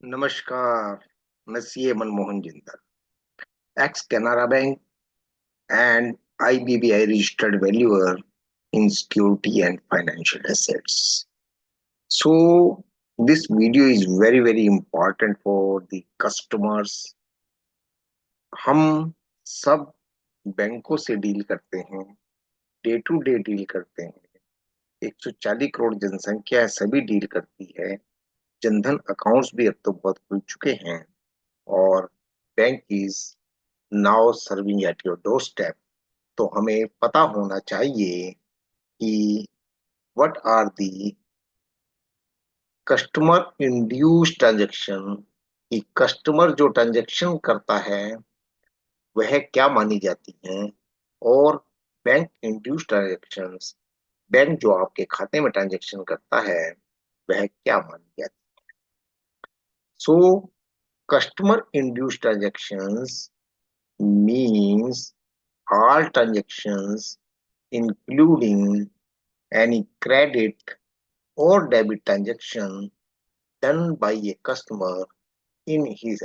नमस्कार। मैं CA Manmohan Jindal, x Canara bank and IBBI registered valuer in security and financial assets. So this video is very important for the customers. हम सब बैंकों से deal करते हैं, डे टू डे डील करते हैं। 140 करोड़ जनसंख्या है, सभी डील करती है। जनधन अकाउंट्स भी अब तो बहुत खुल चुके हैं और bank is now serving at your doorstep. तो हमें पता होना चाहिए कि what are the customer induced transaction, कि कस्टमर जो ट्रांजैक्शन करता है वह क्या मानी जाती हैं, और बैंक इंड्यूस ट्रांजैक्शंस, बैंक जो आपके खाते में ट्रांजैक्शन करता है वह क्या मानी जाती है। So customer induce transactions means all transactions including any credit or debit transaction done by a customer in his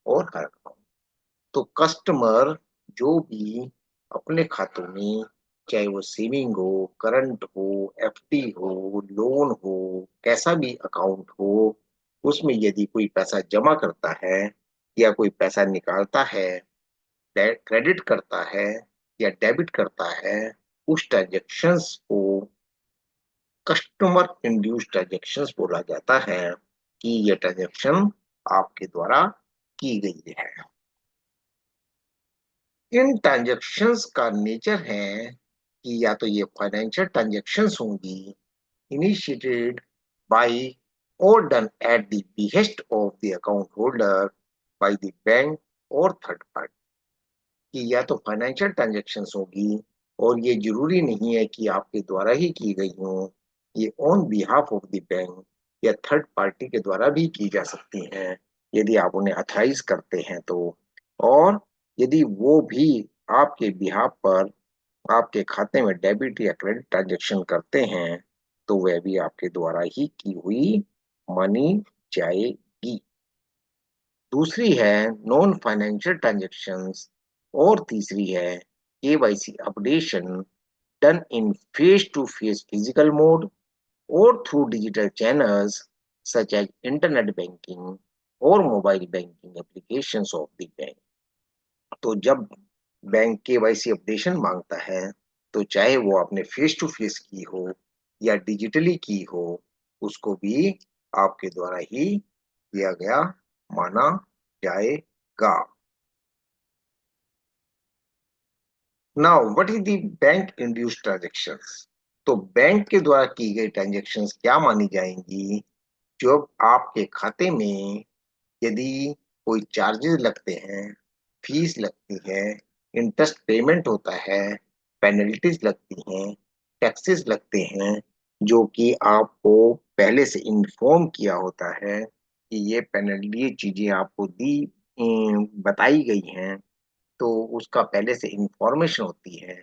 or her account। तो कस्टमर जो भी अपने खातों में, चाहे वो सेविंग हो, करंट हो, एफडी हो, लोन हो, कैसा भी अकाउंट हो, उसमें यदि कोई पैसा जमा करता है या कोई पैसा निकालता है, क्रेडिट करता है या डेबिट करता है, उस ट्रांजेक्शन्स को कस्टमर इंड्यूस ट्रांजेक्शन्स बोला जाता है कि ये ट्रांजेक्शन आपके द्वारा की गई है। इन ट्रांजेक्शन्स का नेचर है कि या तो ये फाइनेंशियल ट्रांजेक्शन्स होंगी इनिशिएटेड बाय और done at the behest of the account holder by the bank और थर्ड पार्टी, कि या तो फाइनेंशियल ट्रांजेक्शन्स होगी और ये जरूरी नहीं है कि आपके द्वारा ही की गई हो, ये on behalf of the bank या थर्ड पार्टी के द्वारा भी की जा सकती हैं यदि आप उन्हें अथराइज करते हैं तो। और यदि वो भी आपके बिहाफ पर आपके खाते में डेबिट या क्रेडिट ट्रांजेक्शन करते हैं तो वह भी आपके द्वारा ही की हुई मानी जाएगी। दूसरी है नॉन फाइनेंशियल ट्रांजेक्शन्स और तीसरी है KYC updation done in face to face physical mode और through digital channels such as internet banking और mobile banking applications of the bank. तो जब बैंक केवाईसी अपडेशन मांगता है तो चाहे वो आपने फेस टू फेस की हो या डिजिटली की हो, उसको भी आपके द्वारा ही किया गया माना जाएगा। Now what is the bank induced transactions. तो बैंक के द्वारा की गई ट्रांजैक्शंस क्या मानी जाएंगी, जब आपके खाते में यदि कोई चार्जेस लगते हैं, फीस लगती है, इंटरेस्ट पेमेंट होता है, पेनल्टीज लगती हैं, टैक्सेस लगते हैं, जो कि आपको पहले से इन्फॉर्म किया होता है कि ये पेनल्टी, ये चीजें आपको दी बताई गई हैं, तो उसका पहले से इंफॉर्मेशन होती है,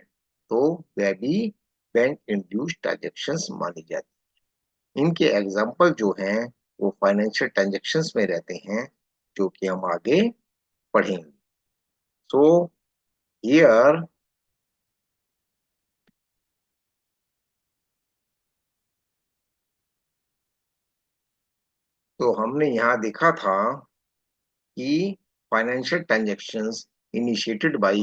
तो वह भी बैंक इंड्यूस्ड ट्रांजैक्शंस मानी जाती है। इनके एग्जांपल जो हैं वो फाइनेंशियल ट्रांजैक्शंस में रहते हैं, जो कि हम आगे पढ़ेंगे। सो हियर तो हमने यहाँ देखा था कि फाइनेंशियल ट्रांजैक्शंस इनिशिएटेड बाय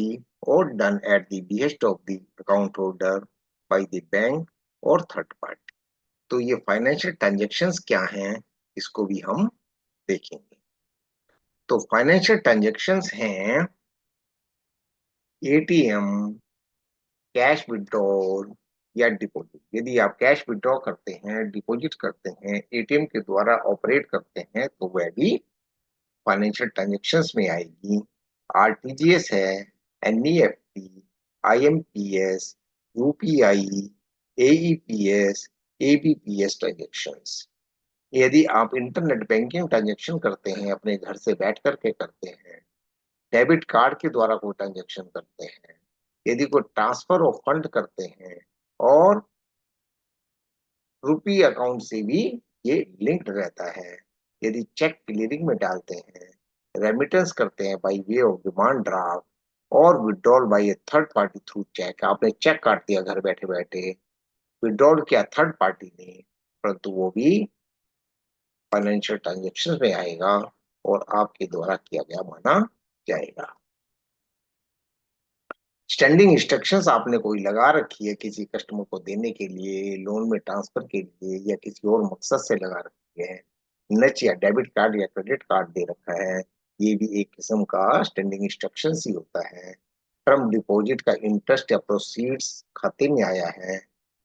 और done at the behest of the account holder by the bank और थर्ड पार्टी। तो ये फाइनेंशियल ट्रांजैक्शंस क्या हैं, इसको भी हम देखेंगे। तो फाइनेंशियल ट्रांजैक्शंस हैं एटीएम, कैश विड्रॉल या डिपॉजिट। यदि आप कैश विड्रॉ करते हैं, डिपॉजिट करते हैं, एटीएम के द्वारा ऑपरेट करते हैं तो वह भी फाइनेंशियल ट्रांजैक्शंस में आएगी। आरटीजीएस है, NEFT, IMPS, UPI, AEPS, ABPS transactions. यदि आप इंटरनेट बैंकिंग ट्रांजैक्शन करते हैं, अपने घर से बैठ करके करते हैं, डेबिट कार्ड के द्वारा कोई ट्रांजैक्शन करते हैं, यदि कोई ट्रांसफर ऑफ फंड करते हैं, और रुपी अकाउंट से भी ये लिंक्ड रहता है। यदि चेक क्लियरिंग में डालते हैं, रेमिटेंस करते हैं by way of demand draft और विड्रॉल बाय ए थर्ड पार्टी थ्रू चेक, आपने चेक काट दिया घर बैठे बैठे, विड्रॉल किया थर्ड पार्टी ने, परंतु वो भी फाइनेंशियल ट्रांजेक्शन में आएगा और आपके द्वारा किया गया माना जाएगा। स्टैंडिंग इंस्ट्रक्शंस आपने कोई लगा रखी है किसी कस्टमर को देने के लिए, लोन में ट्रांसफर के लिए या किसी और मकसद से लगा रखी है, नच या डेबिट कार्ड या क्रेडिट कार्ड दे रखा है, ये भी एक किस्म का स्टैंडिंग इंस्ट्रक्शंस ही होता है। टर्म डिपॉजिट का इंटरेस्ट या प्रोसीड्स खाते में आया है,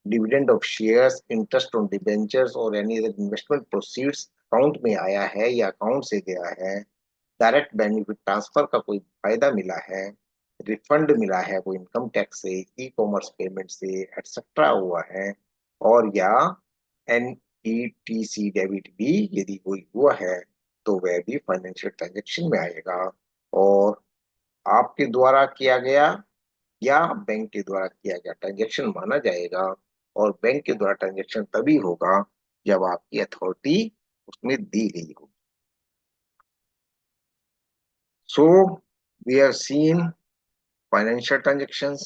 dividend of shares, interest on debentures और any other investment proceeds account में आया है या अकाउंट से गया है, डायरेक्ट बेनिफिट ट्रांसफर का कोई फायदा मिला है, रिफंड मिला है कोई इनकम टैक्स से, ई कॉमर्स पेमेंट से एटसेट्रा हुआ है, और या एनईटीसी डेबिट भी यदि कोई हुआ है तो वह भी फाइनेंशियल ट्रांजेक्शन में आएगा और आपके द्वारा किया गया या बैंक के द्वारा किया गया ट्रांजेक्शन माना जाएगा। और बैंक के द्वारा ट्रांजेक्शन तभी होगा जब आपकी अथॉरिटी उसमें दी गई होगी। So we have seen financial transactions.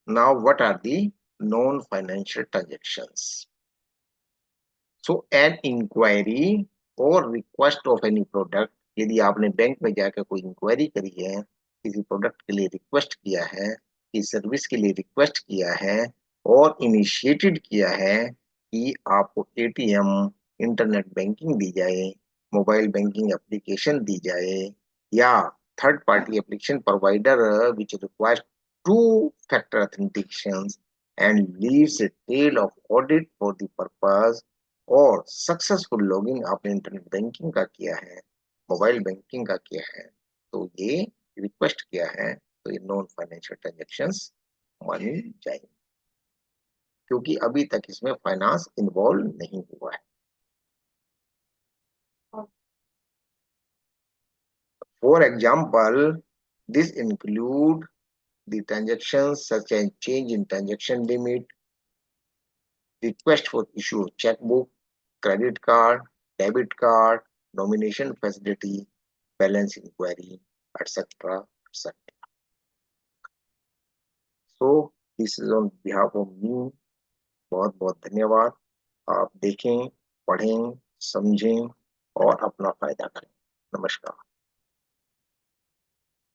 Now, what are the non-financial transactions? So, an inquiry or request of any product, यदि आपने बैंक में जाकर कोई इंक्वायरी करी है, किसी प्रोडक्ट के लिए रिक्वेस्ट किया है, किसी सर्विस के लिए रिक्वेस्ट किया है और इनिशिएटेड किया है कि आपको एटीएम, इंटरनेट बैंकिंग दी जाए, मोबाइल बैंकिंग एप्लीकेशन दी जाए या third party application provider which requires two factor authentications and leaves a trail of audit for the purpose, और सक्सेसफुल लॉगिंग आपने इंटरनेट बैंकिंग का किया है, मोबाइल बैंकिंग का किया है, तो ये रिक्वेस्ट किया है तो ये नॉन फाइनेंशियल ट्रांजेक्शंस मानी जाएंगे क्योंकि अभी तक इसमें फाइनेंस इन्वॉल्व नहीं हुआ है। For example, this include the transactions such as change in transaction limit, request for issue of checkbook, credit card, debit card, nomination facility, balance inquiry, etc. etc. So this is on behalf of me. बहुत बहुत धन्यवाद। आप देखें, पढ़ें, समझें और अपना फायदा करें। नमस्कार।